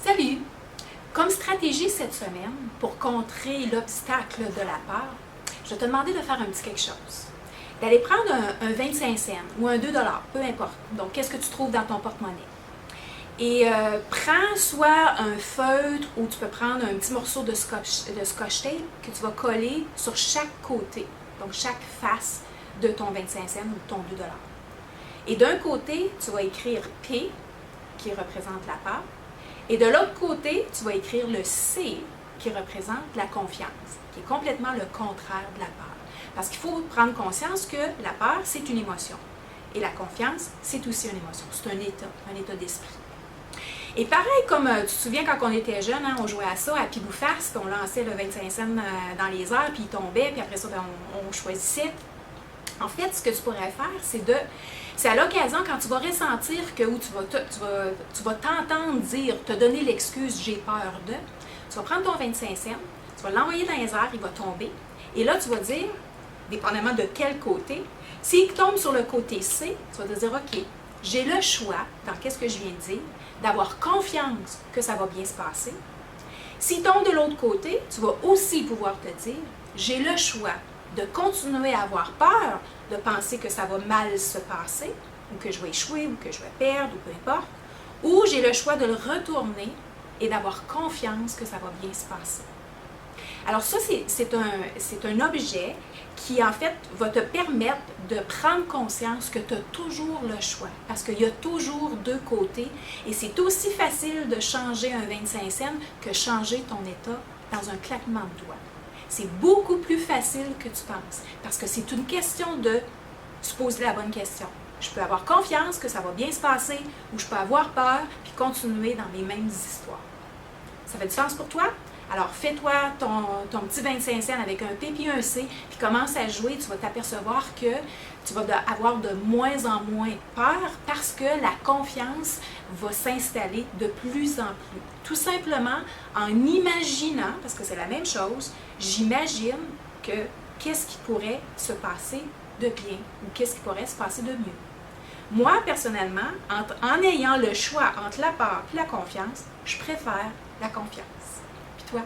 Salut! Comme stratégie cette semaine, pour contrer l'obstacle de la peur, je vais te demander de faire un petit quelque chose. D'aller prendre un 25 cents ou un 2 peu importe. Donc, qu'est-ce que tu trouves dans ton porte-monnaie? Et prends soit un feutre ou tu peux prendre un petit morceau de scotch tape que tu vas coller sur chaque côté, donc chaque face de ton 25 cents ou de ton 2 $. Et d'un côté, tu vas écrire P, qui représente la peur, et de l'autre côté, tu vas écrire le C, qui représente la confiance, qui est complètement le contraire de la peur. Parce qu'il faut prendre conscience que la peur, c'est une émotion. Et la confiance, c'est aussi une émotion. C'est un état d'esprit. Et pareil, comme tu te souviens quand on était jeune, hein, on jouait à ça, à pile-ou-face, puis on lançait le 25 cents dans les airs, puis il tombait, puis après ça, on choisissait. En fait, ce que tu pourrais faire, c'est à l'occasion, quand tu vas ressentir que tu vas t'entendre dire, te donner l'excuse « j'ai peur de », tu vas prendre ton 25 cents, tu vas l'envoyer dans les airs, il va tomber, et là, tu vas dire, dépendamment de quel côté, s'il tombe sur le côté C, tu vas te dire « ok, j'ai le choix, dans qu'est-ce que je viens de dire, d'avoir confiance que ça va bien se passer. S'il tombe de l'autre côté, tu vas aussi pouvoir te dire « j'ai le choix de continuer à avoir peur, de penser que ça va mal se passer, ou que je vais échouer, ou que je vais perdre, ou peu importe, ou j'ai le choix de le retourner et d'avoir confiance que ça va bien se passer. » Alors ça, c'est un objet qui, en fait, va te permettre de prendre conscience que tu as toujours le choix, parce qu'il y a toujours deux côtés, et c'est aussi facile de changer un 25 cents que changer ton état dans un claquement de doigts. C'est beaucoup plus facile que tu penses, parce que c'est une question de se poser la bonne question. Je peux avoir confiance que ça va bien se passer, ou je peux avoir peur, puis continuer dans les mêmes histoires. Ça fait du sens pour toi? Alors, fais-toi ton petit 25 cents avec un P et un C, puis commence à jouer, tu vas t'apercevoir que tu vas avoir de moins en moins peur parce que la confiance va s'installer de plus en plus. Tout simplement en imaginant, parce que c'est la même chose, j'imagine que qu'est-ce qui pourrait se passer de bien ou qu'est-ce qui pourrait se passer de mieux. Moi, personnellement, en ayant le choix entre la peur et la confiance, je préfère la confiance. Puis toi?